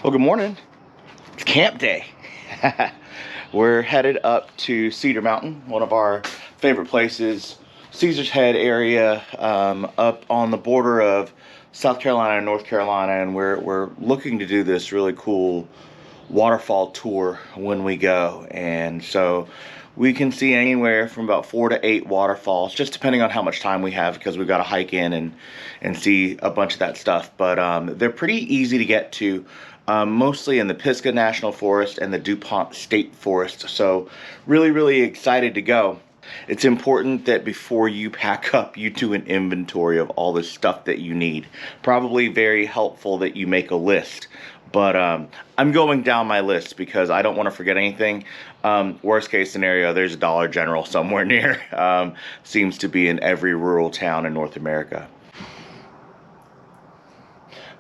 Well, good morning. It's camp day. We're headed up to Cedar Mountain, one of our favorite places, Caesar's Head area, up on the border of South Carolina and North Carolina, and we're looking to do this really cool waterfall tour when we go. And so we can see anywhere from about 4 to 8 waterfalls, just depending on how much time we have, because we've got to hike in and see a bunch of that stuff. But they're pretty easy to get to. Mostly in the Pisgah National Forest and the DuPont State Forest. So really excited to go. It's important that before you pack up, you do an inventory of all the stuff that you need. Probably very helpful that you make a list. But I'm going down my list because I don't want to forget anything. Worst case scenario, there's a Dollar General somewhere near. Seems to be in every rural town in North America.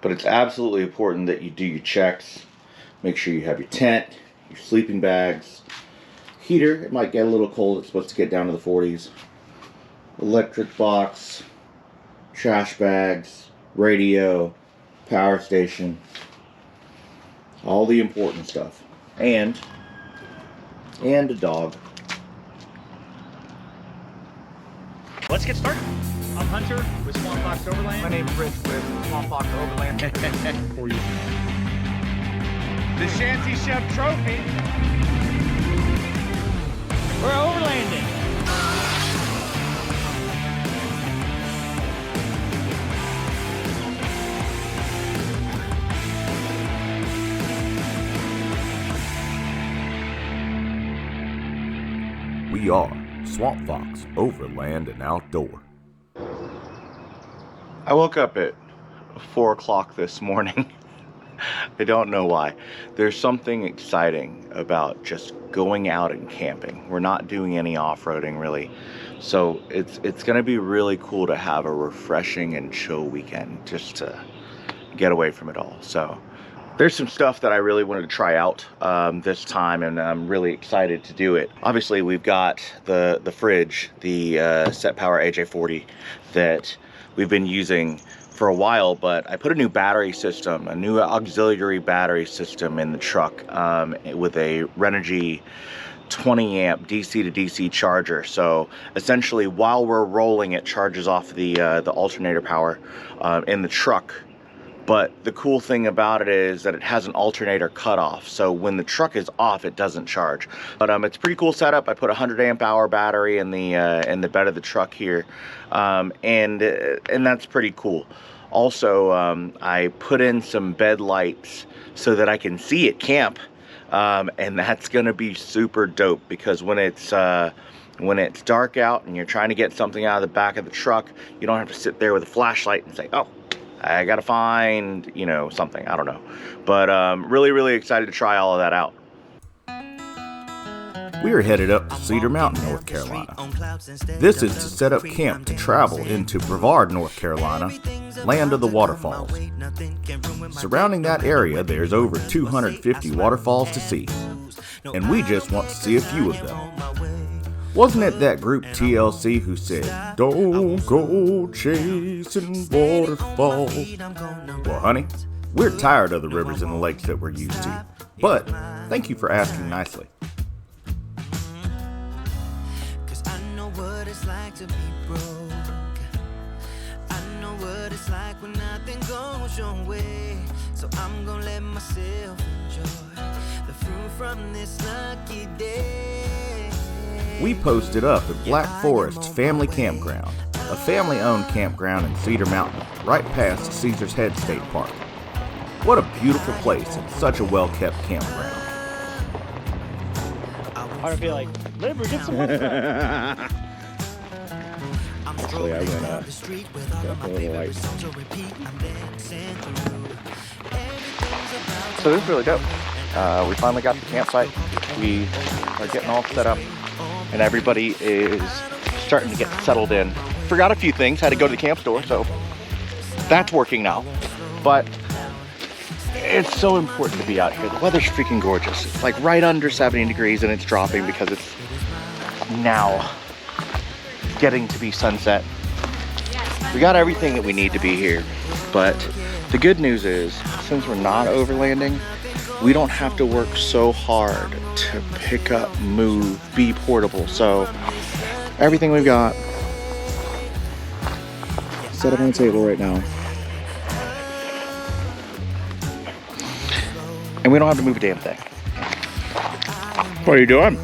But it's absolutely important that you do your checks. Make sure you have your tent, your sleeping bags, heater. It might get a little cold. It's supposed to get down to the 40s. Electric box, trash bags, radio, power station. All the important stuff. And a dog. Let's get started. I'm Hunter with Swamp Fox Overland. My name's Rich with Swamp Fox Overland. For you. The Shanty Chef Trophy. We're overlanding. We are Swamp Fox Overland and Outdoor. I woke up at 4 o'clock this morning. I don't know why. There's something exciting about just going out and camping. We're not doing any off-roading really. So it's gonna be really cool to have a refreshing and chill weekend just to get away from it all. So there's some stuff that I really wanted to try out this time, and I'm really excited to do it. Obviously we've got the fridge, the Set Power AJ40 that we've been using for a while, but I put a new battery system, a new auxiliary battery system in the truck with a Renogy 20 amp DC to DC charger. So essentially while we're rolling, it charges off the alternator power in the truck. But the cool thing about it is that it has an alternator cutoff. So when the truck is off, it doesn't charge. But it's a pretty cool setup. I put a 100 amp hour battery in the bed of the truck here. And that's pretty cool. Also, I put in some bed lights so that I can see at camp. And that's gonna be super dope, because when it's dark out and you're trying to get something out of the back of the truck, you don't have to sit there with a flashlight and say, oh, I gotta find, you know, something. I don't know. But really excited to try all of that out. We are headed up to Cedar Mountain, North Carolina. This is to set up camp to travel into Brevard, North Carolina, Land of the Waterfalls. Surrounding that area, there's over 250 waterfalls to see, and we just want to see a few of them. Wasn't it that group TLC who said, "Don't go chasing waterfalls"? Well, honey, we're tired of the rivers and the lakes that we're used to. But thank you for asking nicely. Cause I know what it's like to be broke. I know what it's like when nothing goes your way. So I'm gonna let myself enjoy the fruit from this lucky day. We posted up at Black Forest Family Campground, a family-owned campground in Cedar Mountain, right past Caesar's Head State Park. What a beautiful place and such a well-kept campground. How do I feel like? Liver, get some water. Actually, I went got a little light. So this is really dope. We finally got the campsite. We are getting all set up, and everybody is starting to get settled in. Forgot a few things, had to go to the camp store, so that's working now. But it's so important to be out here. The weather's freaking gorgeous. It's like right under 70 degrees, and it's dropping because it's now getting to be sunset. We got everything that we need to be here, but the good news is, since we're not overlanding, we don't have to work so hard to pick up, move, be portable. So everything we've got set up on the table right now. And we don't have to move a damn thing. What are you doing?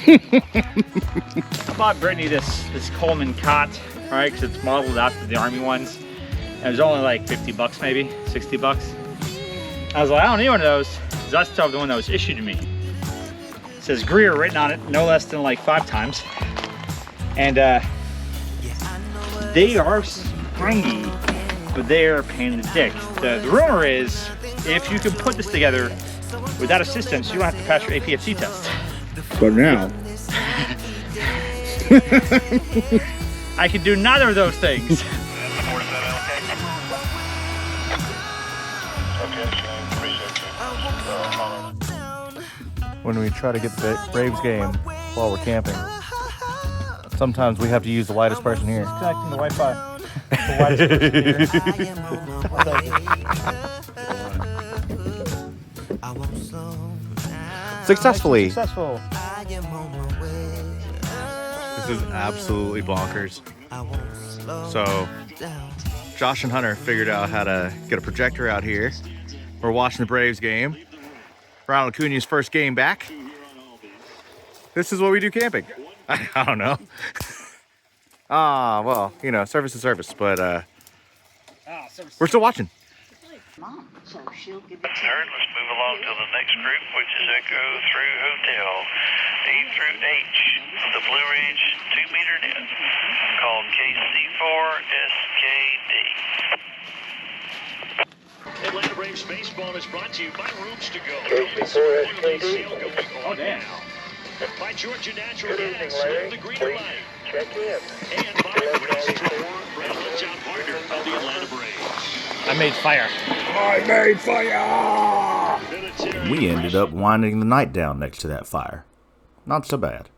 I bought Brittany this Coleman cot, right? Because it's modeled after the Army ones. And it was only like 50 bucks, maybe 60 bucks. I was like, I don't need one of those, because that's the one that was issued to me. It says Greer written on it, no less than like 5 times. And they are springy, but they are a pain in the dick. The rumor is, if you can put this together without assistance, you don't have to pass your APFC test. But now, I can do neither of those things. When we try to get the Braves game while we're camping, sometimes we have to use the lightest person here. Connecting the Wi-Fi. The Successfully. Successful. This is absolutely bonkers. So, Josh and Hunter figured out how to get a projector out here. We're watching the Braves game. Ronald Acuna's first game back. This is what we do camping. I don't know. Well, you know, service is service, but we're still watching. Mom, so she'll give it to Third, let's move along to the next group, which is Echo through Hotel. D through H, the Blue Ridge 2-meter net, called KC4SKD. Atlanta Braves baseball is brought to you by Rooms to Go. KC4SKD. Oh, now. By Georgia Natural Gas, with the green light. Check in. And by Brevard, proud hometown partner of the Atlanta Braves. I made fire. We ended up winding the night down next to that fire. Not so bad.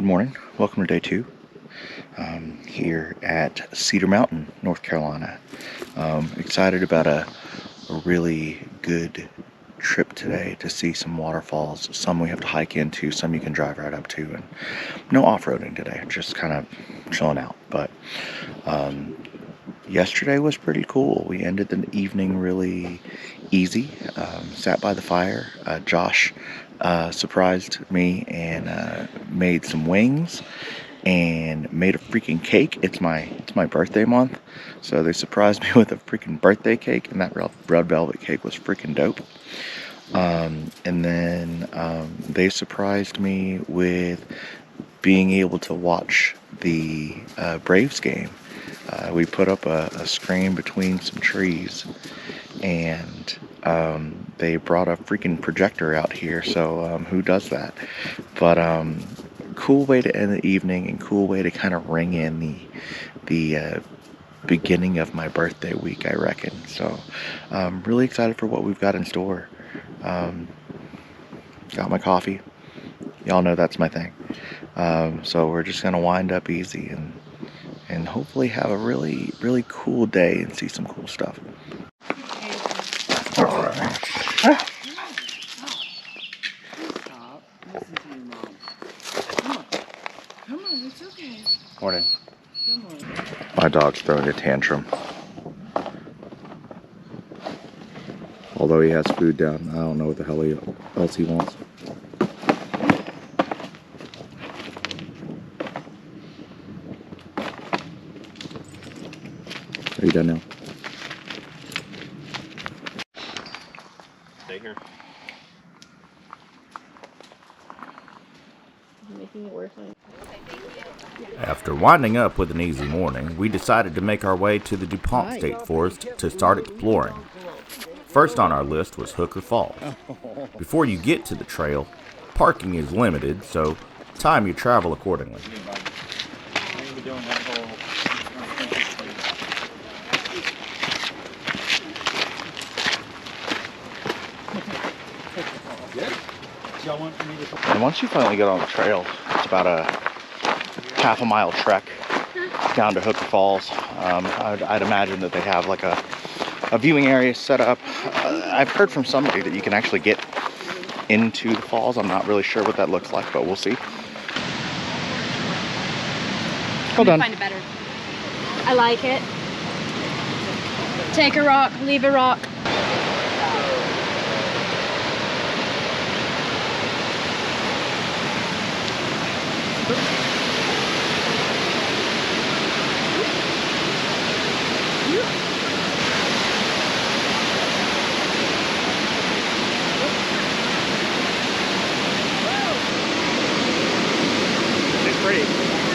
good morning. Welcome to day 2 here at Cedar Mountain, North Carolina. Excited about a really good trip today to see some waterfalls. Some we have to hike into, some you can drive right up to, and no off-roading today, just kind of chilling out. But yesterday was pretty cool. We ended the evening really easy. Sat by the fire. Josh surprised me and made some wings and made a freaking cake. It's my birthday month, so they surprised me with a freaking birthday cake, and that red velvet cake was freaking dope. And then they surprised me with being able to watch the Braves game. We put up a screen between some trees, and they brought a freaking projector out here, so who does that? But cool way to end the evening, and cool way to kind of ring in the beginning of my birthday week, I reckon. So really excited for what we've got in store. Got my coffee. Y'all know that's my thing. So we're just gonna wind up easy and hopefully have a really cool day and see some cool stuff. Stop. Listen to your mom. Come on. Come on, it's okay. Morning. Come on. My dog's throwing a tantrum. Although he has food down, I don't know what the hell else he wants. Are you done now? Stay here. Making it worse. After winding up with an easy morning, we decided to make our way to the DuPont State Forest to start exploring. First on our list was Hooker Falls. Before you get to the trail, parking is limited, so time your travel accordingly. And once you finally get on the trail, it's about a half-a mile trek down to Hooker Falls. I'd imagine that they have like a viewing area set up. I've heard from somebody that you can actually get into the falls. I'm not really sure what that looks like, but we'll see. Well done. Find it better. I like it. Take a rock, leave a rock.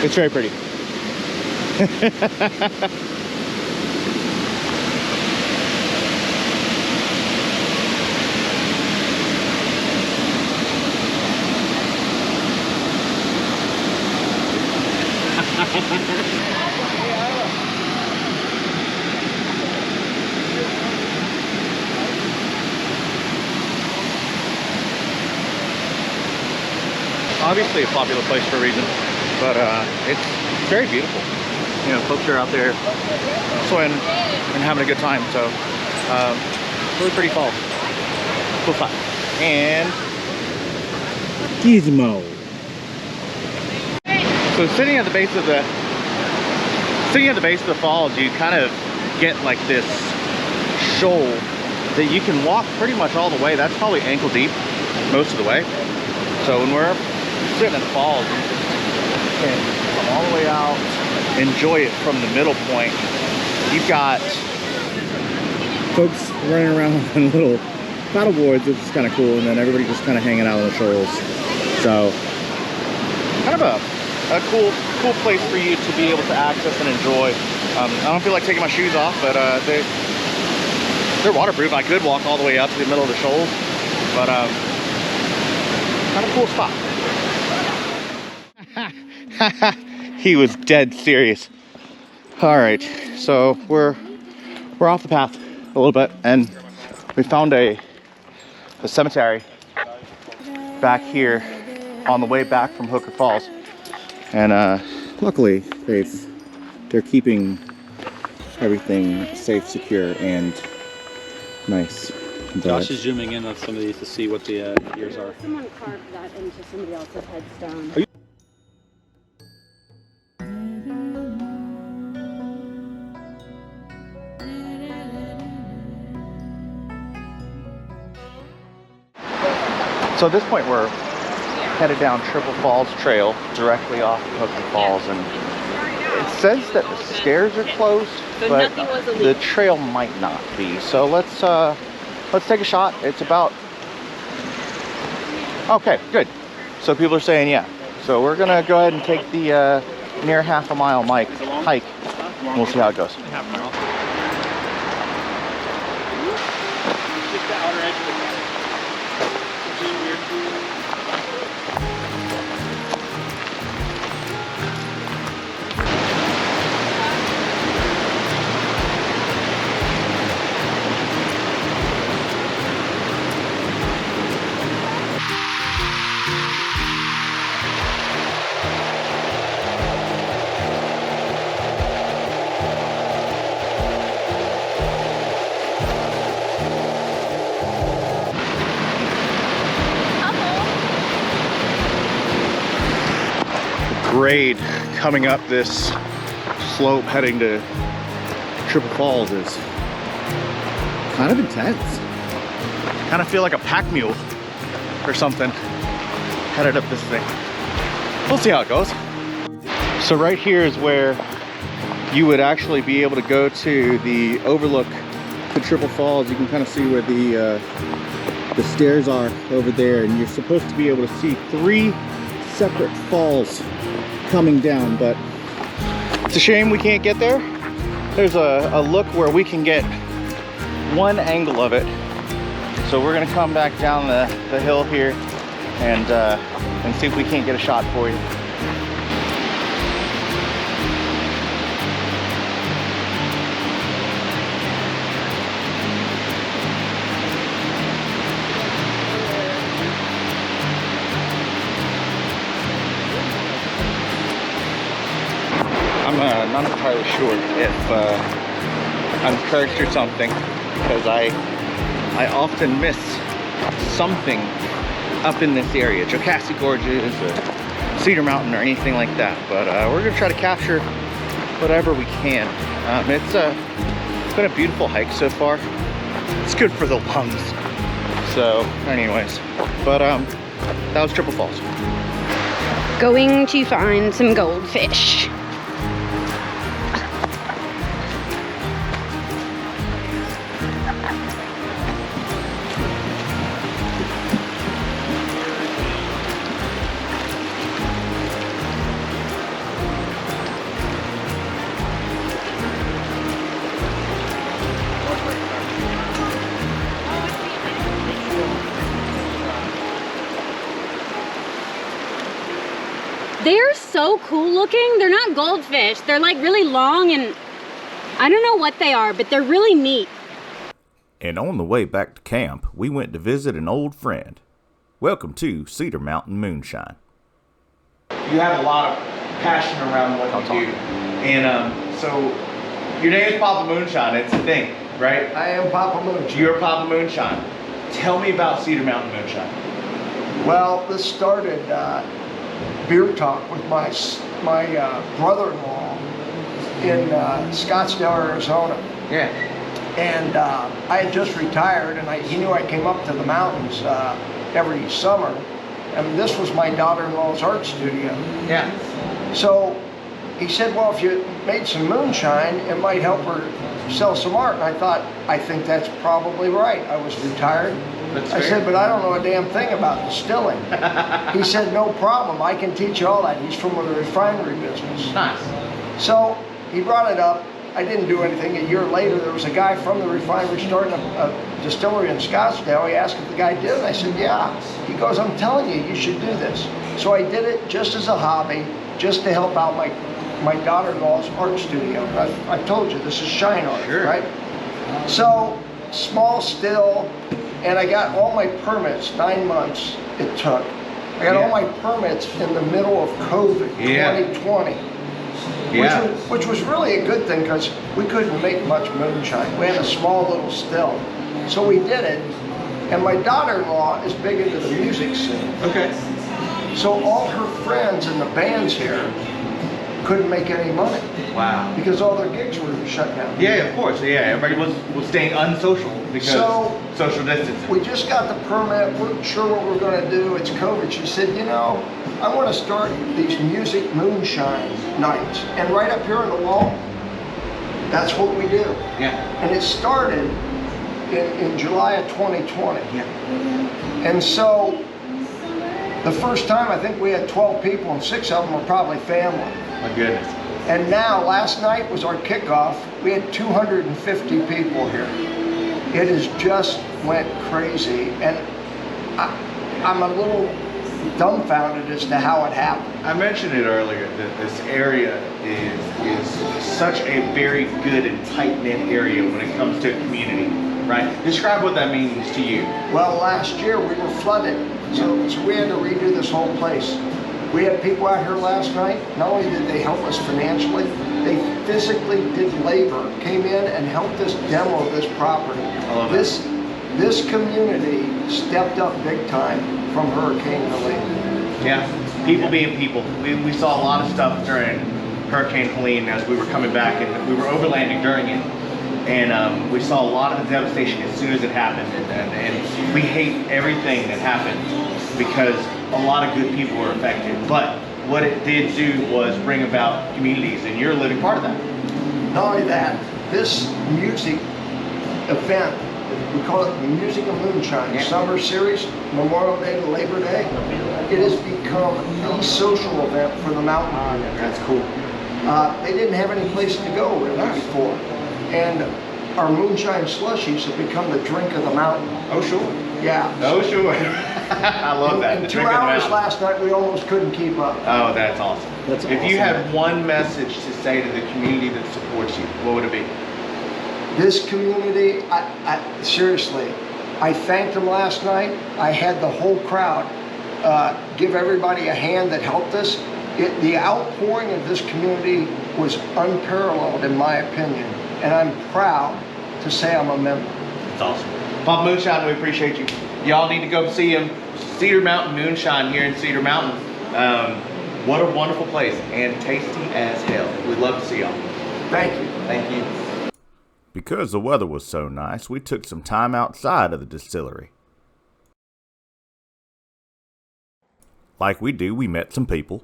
It's very pretty. Obviously a popular place for a reason, but it's very beautiful. You know, folks are out there swimming and having a good time, so really pretty falls. Cool spot. And Gizmo. So sitting at the base of the falls, you kind of get like this shoal that you can walk pretty much all the way. That's probably ankle deep most of the way. So when we're sitting at the falls, you can come all the way out, enjoy it from the middle point. You've got folks running around on little paddle boards, which is kind of cool, and then everybody just kind of hanging out on the shoals. So kind of a cool place for you to be able to access and enjoy. I don't feel like taking my shoes off, but they're waterproof. I could walk all the way out to the middle of the shoals, but kind of cool spot. He was dead serious. All right, so we're off the path a little bit, and we found a cemetery back here on the way back from Hooker Falls, and luckily they're keeping everything safe, secure, and nice. Josh is zooming in on some of these to see what the ears are. Someone carved that into somebody else's headstone. So at this point we're headed down Triple Falls Trail directly off of Hooker Falls, and it says that the stairs are closed, but the trail might not be. So let's take a shot. It's about, okay, good. So people are saying yeah. So we're gonna go ahead and take the near half a mile hike. We'll see how it goes. grade coming up this slope heading to Triple Falls is kind of intense. Kind of feel like a pack mule or something headed up this thing. We'll see how it goes. So right here is where you would actually be able to go to the overlook to Triple Falls. You can kind of see where the stairs are over there, and you're supposed to be able to see 3 separate falls coming down, but it's a shame we can't get there. There's a look where we can get one angle of it. So we're gonna come back down the hill here and see if we can't get a shot for you. I'm not entirely sure if I'm cursed or something, because I often miss something up in this area, Jocassee Gorges or Cedar Mountain or anything like that. But we're gonna try to capture whatever we can. It's been a beautiful hike so far. It's good for the lungs. So anyways, but that was Triple Falls. Going to find some goldfish. They're so cool looking. They're not goldfish. They're like really long, and I don't know what they are, but they're really neat. And on the way back to camp, we went to visit an old friend. Welcome to Cedar Mountain Moonshine. You have a lot of passion around what you do. And so your name is Papa Moonshine, it's a thing, right? I am Papa Moonshine. You're Papa Moonshine. Tell me about Cedar Mountain Moonshine. Well, this started beer talk with my brother-in-law in Scottsdale, Arizona. Yeah. And I had just retired, and he knew I came up to the mountains every summer. And this was my daughter-in-law's art studio. Yeah. So he said, well, if you made some moonshine, it might help her sell some art. And I thought, I think that's probably right. I was retired. I said, but I don't know a damn thing about distilling. He said, no problem, I can teach you all that. He's from the refinery business. Nice. So he brought it up. I didn't do anything. A year later, there was a guy from the refinery starting a distillery in Scottsdale. He asked if the guy did it. I said, yeah. He goes, I'm telling you, you should do this. So I did it just as a hobby, just to help out my daughter-in-law's art studio. I told you, this is shine art, sure. Right? So, small still, and I got all my permits, 9 months it took. I got all my permits in the middle of COVID, 2020. Yeah. Which was really a good thing, because we couldn't make much moonshine. We had a small little still. So we did it, and my daughter-in-law is big into the music scene. Okay. So all her friends in the bands here couldn't make any money. Wow. Because all their gigs were shut down. Yeah, of course. Yeah, everybody was staying unsocial because social distancing. We just got the permit. We're sure what we're going to do. It's COVID. She said, you know, I want to start these music moonshine nights. And right up here on the wall, that's what we do. Yeah. And it started in July of 2020. Yeah. And so the first time, I think we had 12 people, and 6 of them were probably family. My goodness. And now, last night was our kickoff. We had 250 people here. It has just went crazy, and I'm a little dumbfounded as to how it happened. I mentioned it earlier that this area is such a very good and tight-knit area when it comes to a community, right? Describe what that means to you. Well, last year we were flooded, so we had to redo this whole place. We had people out here last night. Not only did they help us financially, they physically did labor, came in and helped us demo this property. I love this community stepped up big time from hurricane relief. Yeah. People being people. We saw a lot of stuff during Hurricane Helene as we were coming back, and we were overlanding during it. And we saw a lot of the devastation as soon as it happened. And we hate everything that happened because a lot of good people were affected. But what it did do was bring about communities, and you're a living part of that. Not only that, this music event, we call it Music of Moonshine, Summer Series, Memorial Day to Labor Day. It has become the social event for the mountain community. That's cool. They didn't have any place to go really before. And our moonshine slushies have become the drink of the mountain. Oh, sure. Yeah. Oh, sure. I love that. In 2 hours last night, we almost couldn't keep up. Oh, that's awesome. If you had one message to say to the community that supports you, what would it be? This community, seriously, I thanked them last night. I had the whole crowd give everybody a hand that helped us. The outpouring of this community was unparalleled in my opinion, and I'm proud to say I'm a member. That's awesome. Pop Moonshine, we appreciate you. Y'all need to go see him. Cedar Mountain Moonshine here in Cedar Mountain. What a wonderful place, and tasty as hell. We'd love to see y'all. Thank you. Thank you. Because the weather was so nice, we took some time outside of the distillery. Like we do, we met some people.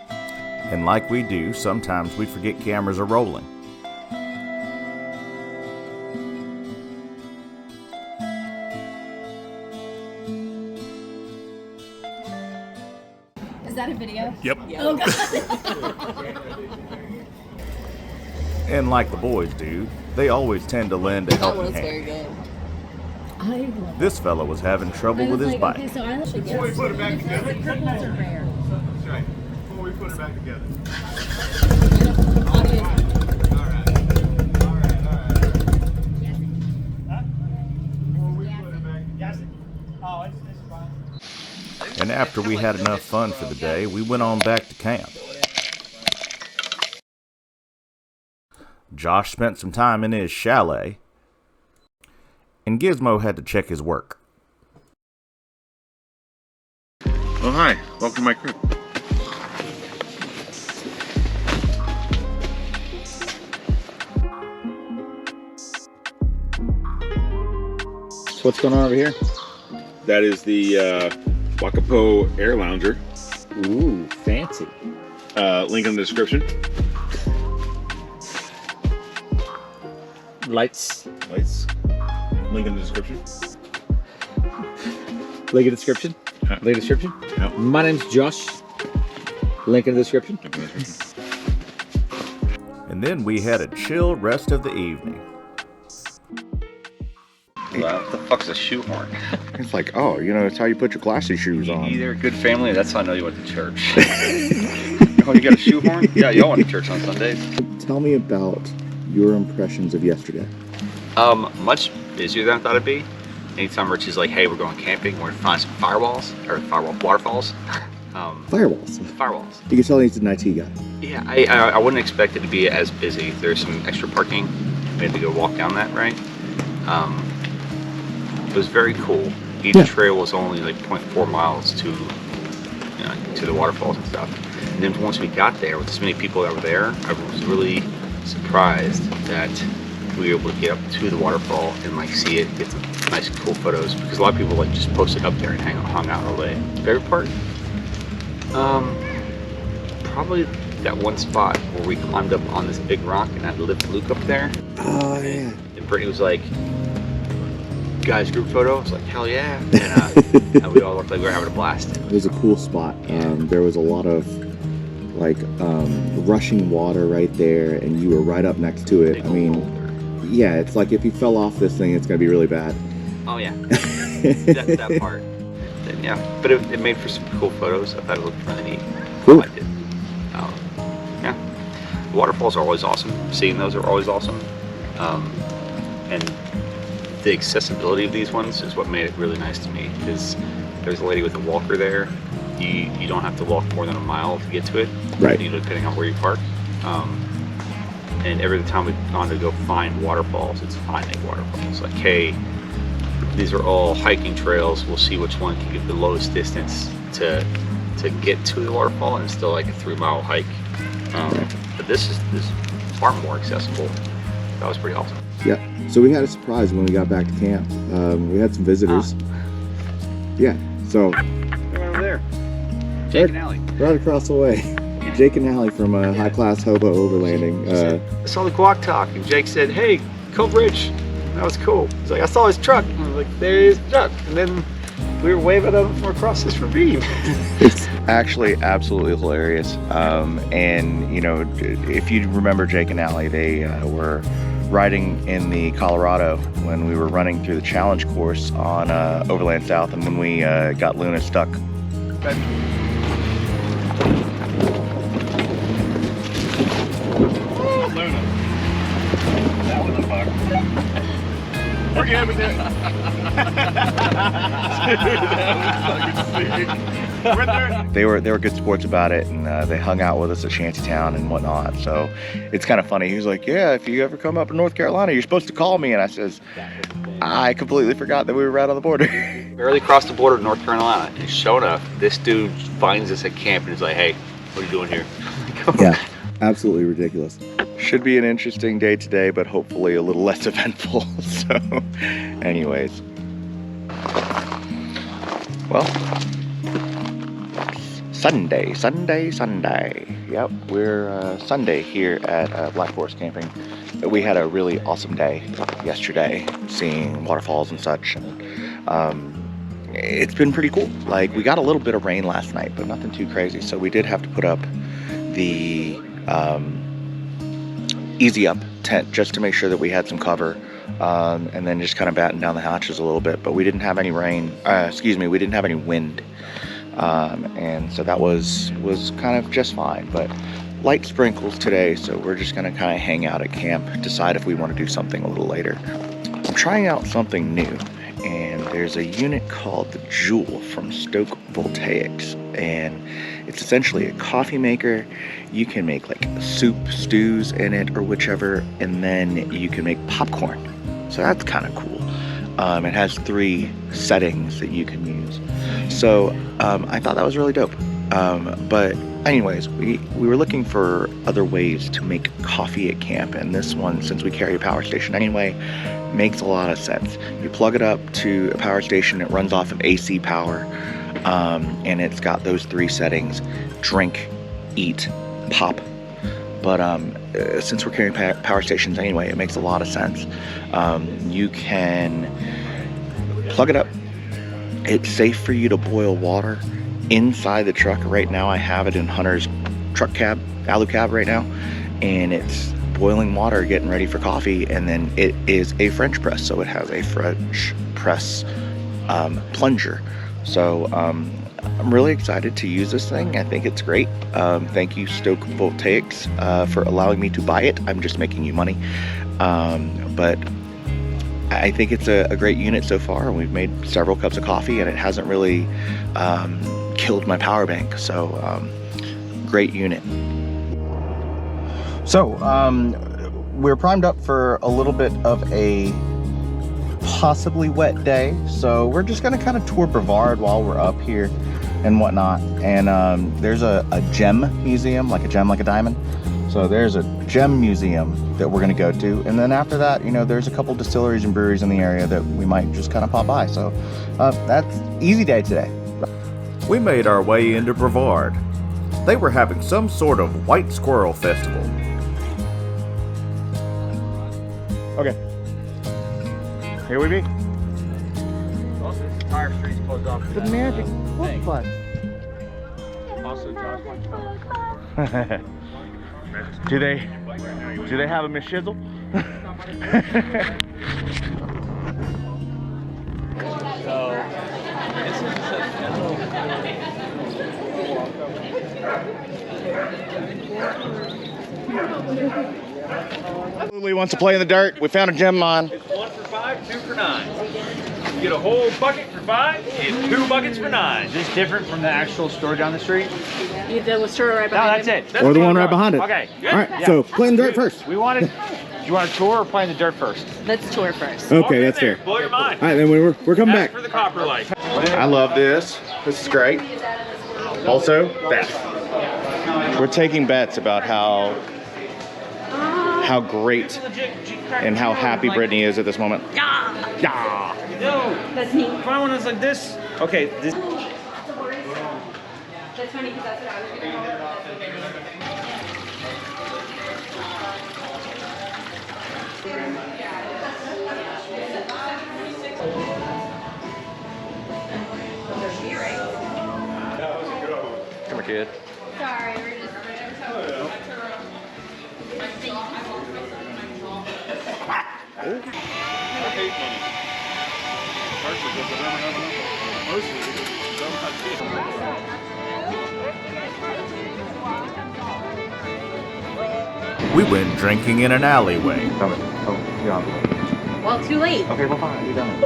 And like we do, sometimes we forget cameras are rolling. Is that a video? Yep. Oh, God. And like the boys do, they always tend to lend a helping hand. Very good. This fella was having trouble with his bike. Okay, so I should Before we put it back together. Coconuts are rare. That's right. Before we put it back together. And after we had enough fun for the day, we went on back to camp. Josh spent some time in his chalet, and Gizmo had to check his work. Oh, hi. Welcome to my crib. So what's going on over here? That is the WEKAPO Air Lounger. Ooh, fancy. Link in the description. Lights. Link in the description. Link in the description. Link in the description. Yep. My name's Josh. Link in the description. And then we had a chill rest of the evening. What the fuck's a shoehorn? It's like, oh, you know, it's how you put your classy shoes on. Either a good family, that's how I know you went to church. Oh, you got a shoehorn? Yeah, y'all went to church on Sundays. Tell me about your impressions of yesterday. Much busier than I thought it'd be. Anytime Rich is like, hey, we're going camping, we're gonna find some waterfalls. Firewalls. Firewalls. You can tell he's an IT guy. Yeah, I wouldn't expect it to be as busy. There's some extra parking. We had to go walk down that, right? It was very cool. Each trail was only like 0.4 miles to the waterfalls and stuff. And then once we got there, with as many people that were there, I was really surprised that we were able to get up to the waterfall and like see it, get some nice cool photos, because a lot of people like just posted up there and hung out all day. Favorite part? Probably that one spot where we climbed up on this big rock and had lift Luke up there. Oh yeah. And Brittany was like, guys, group photo? I was like, hell yeah. And we all looked like we were having a blast. It was a cool spot. There was a lot of like rushing water right there, and you were right up next to it. I mean, yeah, it's like if you fell off this thing, it's gonna be really bad. Oh yeah, that part. And, yeah, but it made for some cool photos. I thought it looked really neat. Cool. I did. Yeah, the waterfalls are always awesome. Seeing those are always awesome. And the accessibility of these ones is what made it really nice to me, because there's a lady with a walker there. You don't have to walk more than a mile to get to it, right? You know, depending on where you park. And every time we've gone to go find waterfalls, it's finding waterfalls. Like, hey, these are all hiking trails. We'll see which one can get the lowest distance to get to the waterfall, and it's still like a 3-mile hike. But this is far more accessible. That was pretty awesome. Yeah. So we had a surprise when we got back to camp. We had some visitors. Yeah. So. They're over there. Jake and Allie. Right across the way. Jake and Allie from High Class Hobo Overlanding. I saw the guac talk, and Jake said, "Hey, Cove Ridge." That was cool. He's like, "I saw his truck." And I was like, "There is his truck." And then we were waving at him from across this ravine. It's actually absolutely hilarious. And you know, if you remember Jake and Allie, they were riding in the Colorado when we were running through the challenge course on Overland South, and when we got Luna stuck. Luna. That was a fuck. Forgive me. They were good sports about it, and they hung out with us at Shantytown and whatnot. So it's kind of funny. He was like, "Yeah, if you ever come up to North Carolina, you're supposed to call me." And I says, "I completely forgot that we were right on the border." Barely crossed the border to North Carolina, and sure enough, this dude finds us at camp and is like, "Hey, what are you doing here?" Yeah, absolutely ridiculous. Should be an interesting day today, but hopefully a little less eventful. So, anyways. Well, Sunday. Yep, we're Sunday here at Black Forest Camping. We had a really awesome day yesterday, seeing waterfalls and such. It's been pretty cool. Like, we got a little bit of rain last night, but nothing too crazy. So we did have to put up the easy up tent just to make sure that we had some cover, and then just kind of batten down the hatches a little bit. But we didn't have any rain, we didn't have any wind, and so that was kind of just fine. But light sprinkles today, so we're just gonna kind of hang out at camp, decide if we want to do something a little later. I'm trying out something new, and there's a unit called the Joulle from Stoke Voltaics, and it's essentially a coffee maker. You can make like soup, stews in it, or whichever, and then you can make popcorn. So that's kind of cool. It has 3 settings that you can use. So I thought that was really dope. But anyways, we were looking for other ways to make coffee at camp, and this one, since we carry a power station anyway, makes a lot of sense. You plug it up to a power station, it runs off of AC power, and it's got those 3 settings: drink, eat, pop. But since we're carrying power stations anyway, it makes a lot of sense. You can plug it up. It's safe for you to boil water inside the truck. Right now I have it in Hunter's truck cab, alu cab right now, and it's boiling water getting ready for coffee. And then it is a French press, so it has a French press plunger. So I'm really excited to use this thing. I think it's great. Thank you, Stoke Voltaics, for allowing me to buy it. I'm just making you money. But I think it's a great unit so far. We've made several cups of coffee, and it hasn't really killed my power bank. So great unit. So we're primed up for a little bit of a possibly wet day. So we're just gonna kind of tour Brevard while we're up here and whatnot. And there's a gem museum, like a gem like a diamond. So there's a gem museum that we're gonna go to. And then after that, you know, there's a couple distilleries and breweries in the area that we might just kind of pop by. So that's easy day today. We made our way into Brevard. They were having some sort of white squirrel festival. Okay. Here we be. Also, this entire street's closed off. The magic book bus. Also, Josh wants to Do they have a Miss Shizzle? Lily wants to play in the dirt. We found a gem mine. It's 1 for 5, 2 for 9. You get a whole bucket for 5 and 2 buckets for 9. Is this different from the actual store down the street? The store right behind No, that's it. Or the one right behind it. Okay. All right, so play in the dirt first. We wanted. Do you want to tour or play in the dirt first? Let's tour first. Okay, that's fair. Blow your mind. All right, then we're coming back. For the copper light. I love this. This is great. Also, that. We're taking bets about how great and how happy Brittany is at this moment. Yeah. No. That's me. Find one that's like this. Okay. This. That's funny because that's what I was going to call Come here, kid. Sorry, we're just We went drinking in an alleyway. Well, too late. Okay, well, fine. You're done.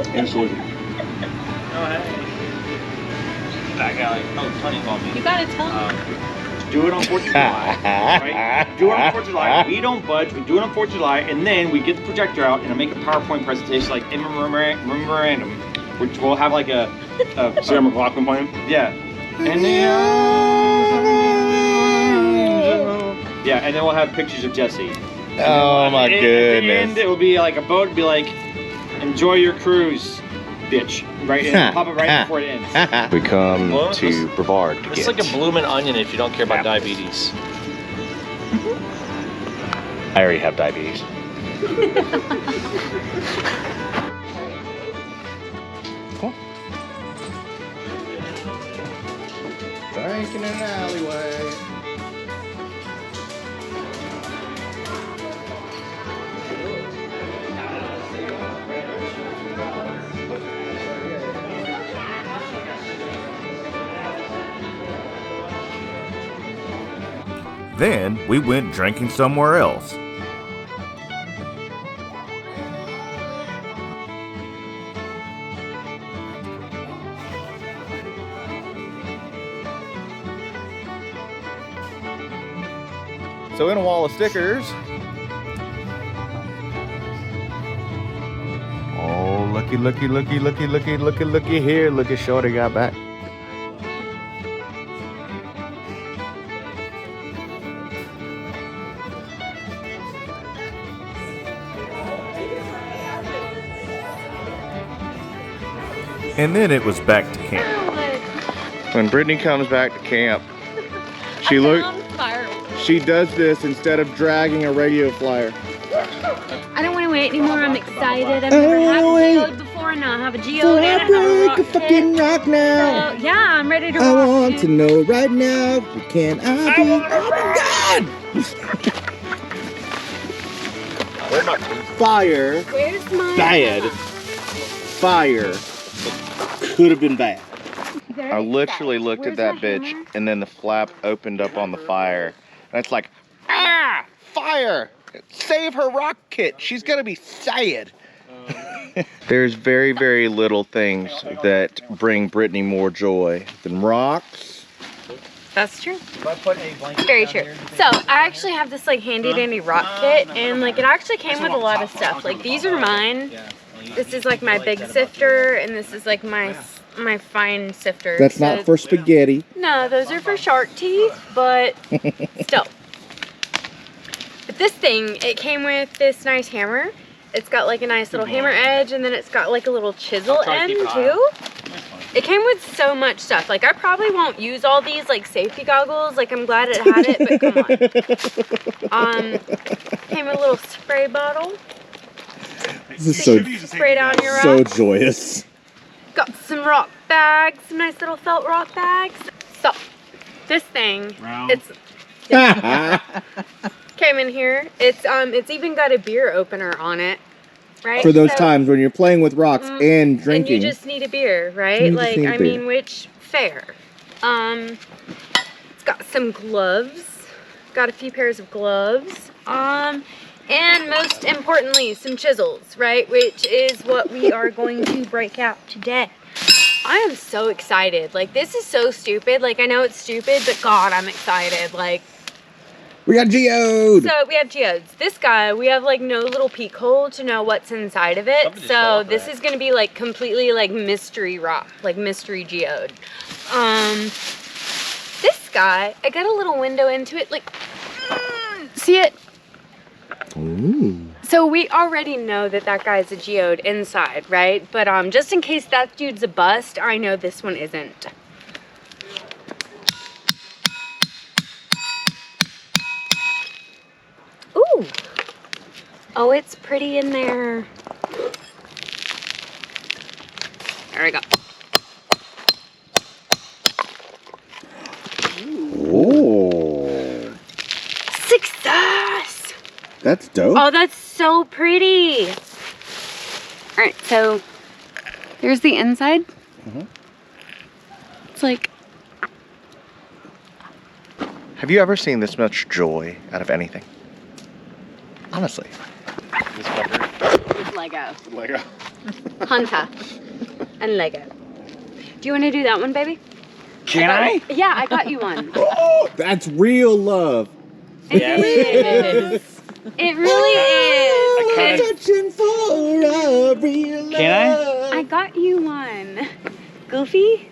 Back alley. Oh, Tony called me. You gotta tell me. Do it on 4th of July. Right? Do it on 4th of July. We don't budge. We do it on 4th of July, and then we get the projector out and I make a PowerPoint presentation like in memorandum, which will have like a Sarah McLaughlin point. Yeah. And then yeah, and then we'll have pictures of Jesse. Oh my goodness. And it will be like a boat. It'll be like, enjoy your cruise, bitch. Right, and pop it right before it ends. We come to Brevard to It's get. like a blooming onion if you don't care about diabetes. I already have diabetes. Cool. Drinking in an alleyway. Then we went drinking somewhere else. So in a wall of stickers. Oh, looky here. Look at Shorty got back. And then it was back to camp. When Brittany comes back to camp, she does this instead of dragging a radio flyer. I don't want to wait anymore. I'm excited. I've never had a geode before, and now I have a geode and I have a rock kit. Rock now. So, yeah, I'm ready to rock. I want to know right now. Can I be? Oh my God! Fire. Where's my Bad. Fire. Could have been bad. I literally looked at that bitch, and then the flap opened up on the fire. And it's like, ah, fire! Save her rock kit. She's gonna be sad. There's very, very little things that bring Brittany more joy than rocks. That's true. Very true. So I actually have this like handy dandy rock kit, and like it actually came with a lot of stuff. Like these are mine. This is like my big sifter, and this is like my fine sifter. That's not for spaghetti. No, those are for shark teeth, but still. But this thing, it came with this nice hammer. It's got like a nice little hammer edge, and then it's got like a little chisel end too. It came with so much stuff. Like I probably won't use all these like safety goggles. Like I'm glad it had it, but come on. Came with a little spray bottle. This is so spray down your rock. so joyous. Got some rock bags, some nice little felt rock bags. So this thing, it's came in here. It's even got a beer opener on it, right? For those times when you're playing with rocks and drinking. And you just need a beer, right? Like I mean, which fair. It's got some gloves. Got a few pairs of gloves. And most importantly, some chisels, right? Which is what we are going to break out today. I am so excited. Like, this is so stupid. Like, I know it's stupid, but God, I'm excited. Like, we got geodes. So we have geodes. This guy, we have like no little peek hole to know what's inside of it. So this is gonna be like completely like mystery rock, like mystery geode. guy, I got a little window into it, like, see it? Ooh. So we already know that that guy's a geode inside, right? But just in case that dude's a bust, I know this one isn't. Ooh. Oh, it's pretty in there. There we go. Ooh. Success! That's dope. Oh, that's so pretty. All right, so there's the inside. It's like... Have you ever seen this much joy out of anything? Honestly. It's Lego. Lego. Hunter and Lego. Do you want to do that one, baby? Can I? Yeah, I got you one. Oh, that's real love. It is. It really is. Touching for a real love. Can I got you one. Goofy?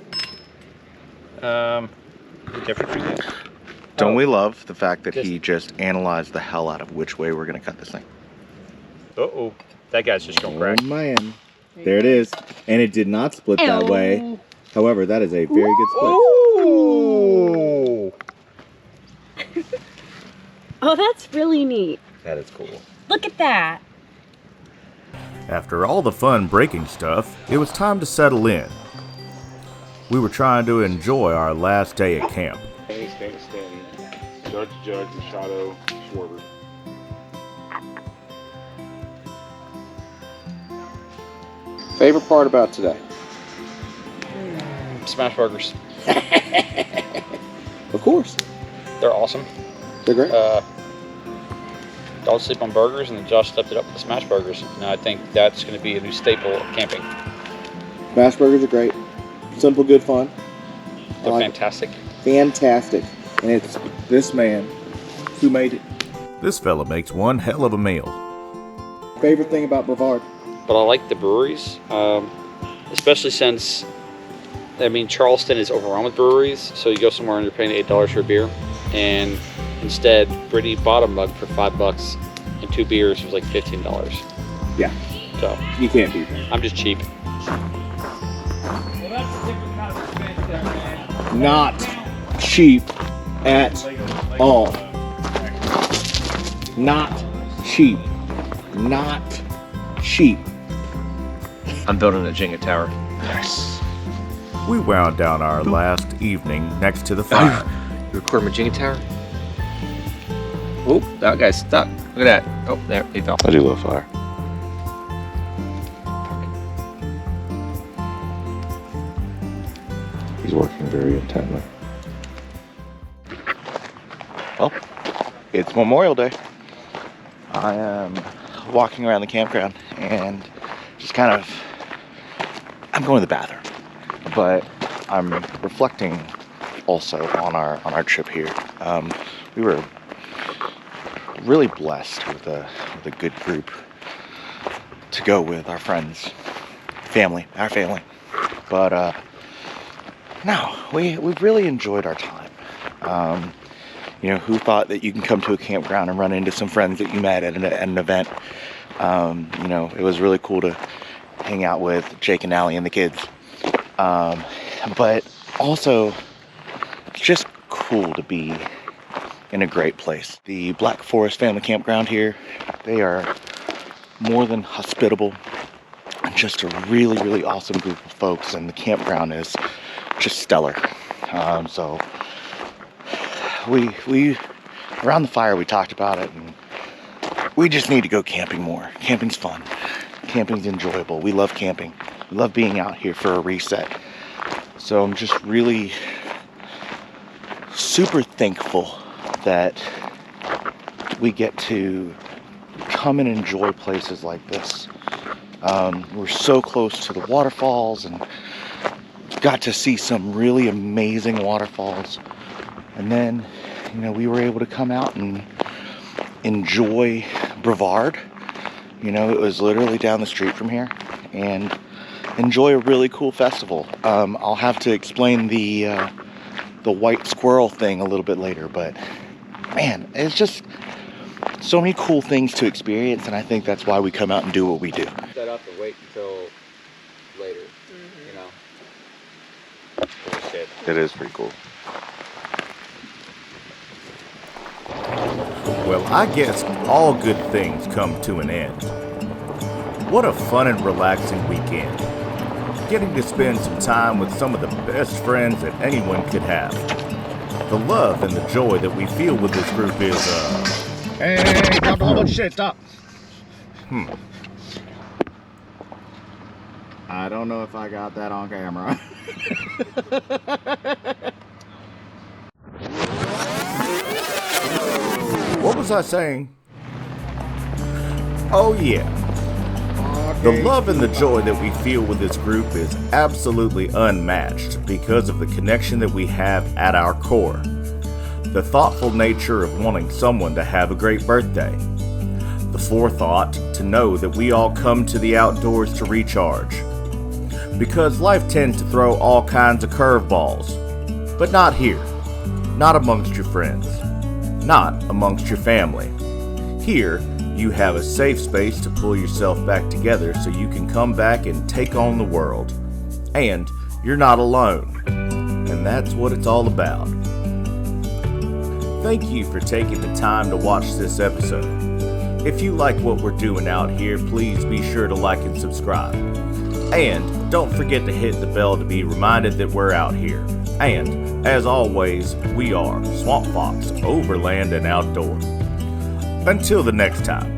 Different from that. Don't we love the fact that he just analyzed the hell out of which way we're going to cut this thing? Uh-oh. That guy's just going crack. Oh, man. There it is. And it did not split that way. However, that is a very good split. Ooh. Oh, that's really neat. That is cool. Look at that. After all the fun breaking stuff, it was time to settle in. We were trying to enjoy our last day at camp. Standing. Judge, Machado, Schwarber. Favorite part about today? Smash burgers. Of course. They're awesome. They're great. Don't sleep on burgers, and then Josh stepped it up with the smash burgers. And I think that's going to be a new staple of camping. Smash burgers are great. Simple, good fun. They're fantastic. Fantastic. And it's this man who made it. This fella makes one hell of a meal. Favorite thing about Brevard? But I like the breweries, especially since, I mean, Charleston is overrun with breweries. So you go somewhere and you're paying $8 for a beer, and instead, Brittany bought a mug for $5, and 2 beers was like $15. Yeah. So you can't beat that. I'm just cheap. Well, that's a different kind of expense there, man. Not cheap at all. Not cheap. Not cheap. I'm building a Jenga tower. Nice. We wound down our last evening next to the fire. You record my Jenga tower? Oh, that guy's stuck. Look at that. Oh, there, he fell. I do love fire. He's working very intently. Well, it's Memorial Day. I am walking around the campground and just kind of, I'm going to the bathroom, but I'm reflecting also on our trip here. We were really blessed with a good group to go with, our friends, our family. But no, we've really enjoyed our time. You know, who thought that you can come to a campground and run into some friends that you met at an event? You know, it was really cool to hang out with Jake and Allie and the kids. But also, it's just cool to be in a great place. The Black Forest Family Campground here, they are more than hospitable. Just a really, really awesome group of folks, and the campground is just stellar. So we around the fire we talked about it, and we just need to go camping more. Camping's fun. Camping's enjoyable. We love camping. We love being out here for a reset. So I'm just really super thankful that we get to come and enjoy places like this. We're so close to the waterfalls and got to see some really amazing waterfalls. And then, you know, we were able to come out and enjoy Brevard. You know, it was literally down the street from here, and enjoy a really cool festival. I'll have to explain the the white squirrel thing a little bit later, but man, it's just so many cool things to experience, and I think that's why we come out and do what we do. Set up and wait until later, you know. It is pretty cool. Well, I guess all good things come to an end. What a fun and relaxing weekend. Getting to spend some time with some of the best friends that anyone could have. The love and the joy that we feel with this group is, Hey, drop a whole bunch of shit, stop. I don't know if I got that on camera. What was I saying? Oh yeah. The love and the joy that we feel with this group is absolutely unmatched because of the connection that we have at our core. The thoughtful nature of wanting someone to have a great birthday. The forethought to know that we all come to the outdoors to recharge. Because life tends to throw all kinds of curveballs. But not here. Not amongst your friends. Not amongst your family. Here, you have a safe space to pull yourself back together so you can come back and take on the world. And you're not alone. And that's what it's all about. Thank you for taking the time to watch this episode. If you like what we're doing out here, please be sure to like and subscribe. And don't forget to hit the bell to be reminded that we're out here. And, as always, we are Swamp Fox, Overland and Outdoor. Until the next time.